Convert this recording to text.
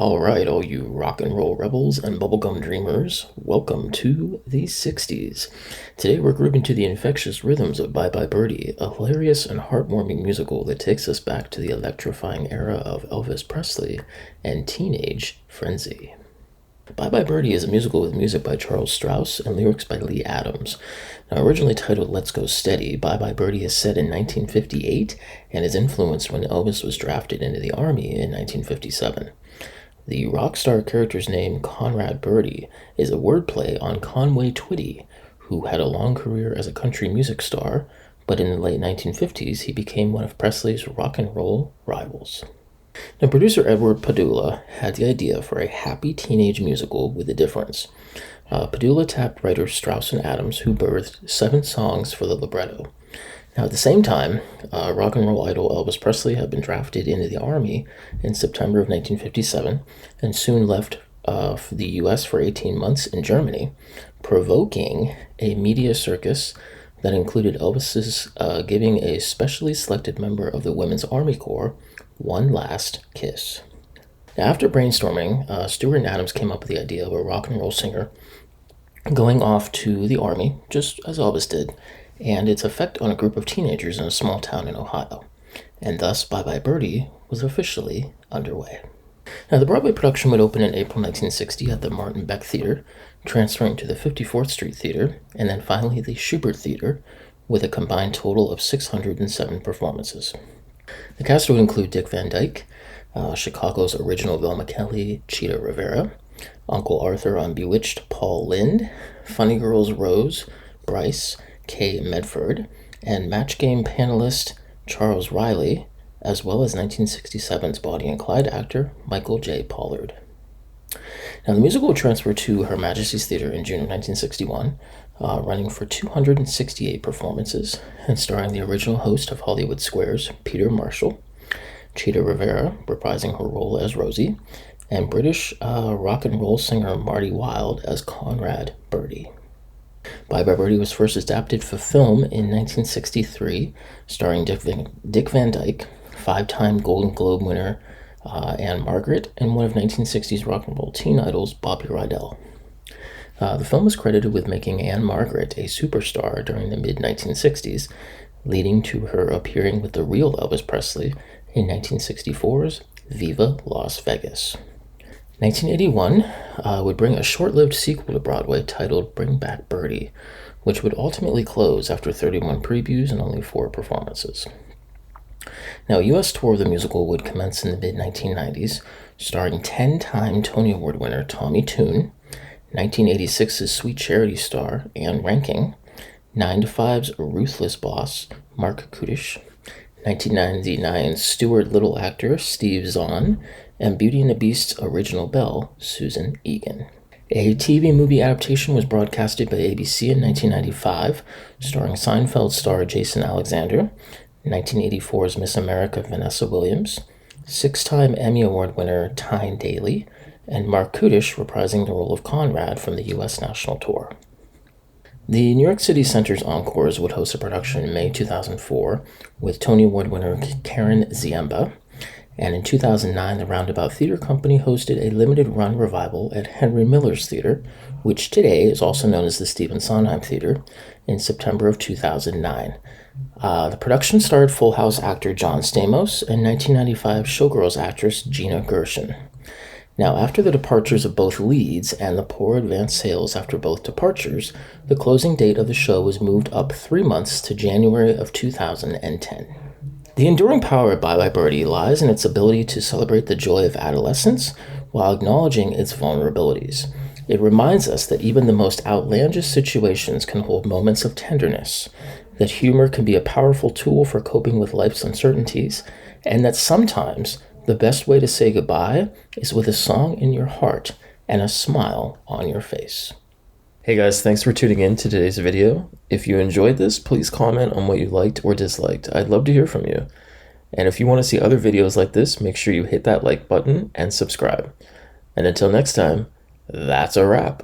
Alright, all you rock and roll rebels and bubblegum dreamers, welcome to the 60s. Today we're grooving to the infectious rhythms of Bye Bye Birdie, a hilarious and heartwarming musical that takes us back to the electrifying era of Elvis Presley and teenage frenzy. Bye Bye Birdie is a musical with music by Charles Strauss and lyrics by Lee Adams. Now, originally titled Let's Go Steady, Bye Bye Birdie is set in 1958 and is influenced when Elvis was drafted into the Army in 1957. The rock star character's name, Conrad Birdie, is a wordplay on Conway Twitty, who had a long career as a country music star, but in the late 1950s he became one of Presley's rock and roll rivals. Now, producer Edward Padula had the idea for a happy teenage musical with a difference. Padula tapped writers Strauss and Adams, who birthed 7 songs for the libretto. Now, at the same time, rock and roll idol Elvis Presley had been drafted into the Army in September of 1957 and soon left the U.S. for 18 months in Germany, provoking a media circus that included Elvis's giving a specially selected member of the Women's Army Corps one last kiss. Now, after brainstorming, Stewart and Adams came up with the idea of a rock and roll singer going off to the Army, just as Elvis did, and its effect on a group of teenagers in a small town in Ohio. And thus, Bye Bye Birdie was officially underway. Now, the Broadway production would open in April 1960 at the Martin Beck Theater, transferring to the 54th Street Theater, and then finally the Schubert Theater, with a combined total of 607 performances. The cast would include Dick Van Dyke, Chicago's original Velma Kelly, Cheetah Rivera, Uncle Arthur on Bewitched, Paul Lynde, Funny Girls Rose, Bryce, Kay Medford, and Match Game panelist Charles Riley, as well as 1967's Bonnie and Clyde actor Michael J. Pollard. Now, the musical would transfer to Her Majesty's Theater in June of 1961, running for 268 performances, and starring the original host of Hollywood Squares, Peter Marshall, Cheetah Rivera, reprising her role as Rosie, and British rock and roll singer Marty Wilde as Conrad Birdie. Bye Bye Birdie was first adapted for film in 1963, starring Dick Van Dyke, 5-time Golden Globe winner Anne Margaret, and one of 1960s rock and roll teen idols, Bobby Rydell. The film is credited with making Anne Margaret a superstar during the mid-1960s, leading to her appearing with the real Elvis Presley in 1964's Viva Las Vegas. 1981 would bring a short-lived sequel to Broadway titled Bring Back Birdie, which would ultimately close after 31 previews and only 4 performances. Now, a U.S. tour of the musical would commence in the mid-1990s, starring 10-time Tony Award winner Tommy Tune, 1986's Sweet Charity star Ann Reinking, 9 to 5's Ruthless Boss Mark Kudish, 1999's Stuart Little actor Steve Zahn, and Beauty and the Beast's original belle, Susan Egan. A TV movie adaptation was broadcasted by ABC in 1995, starring Seinfeld star Jason Alexander, 1984's Miss America Vanessa Williams, 6-time Emmy Award winner Tyne Daly, and Mark Kudish reprising the role of Conrad from the U.S. National Tour. The New York City Center's Encores would host a production in May 2004 with Tony Award winner Karen Ziemba, and in 2009 the Roundabout Theater Company hosted a limited-run revival at Henry Miller's Theater, which today is also known as the Stephen Sondheim Theater, in September of 2009. The production starred Full House actor John Stamos and 1995 Showgirls actress Gina Gershon. Now, after the departures of both leads and the poor advance sales after both departures, the closing date of the show was moved up 3 months to January of 2010. The enduring power of Bye Bye Birdie lies in its ability to celebrate the joy of adolescence while acknowledging its vulnerabilities. It reminds us that even the most outlandish situations can hold moments of tenderness, that humor can be a powerful tool for coping with life's uncertainties, and that sometimes the best way to say goodbye is with a song in your heart and a smile on your face. Hey guys, thanks for tuning in to today's video. If you enjoyed this, please comment on what you liked or disliked. I'd love to hear from you. And if you want to see other videos like this, make sure you hit that like button and subscribe. And until next time, that's a wrap.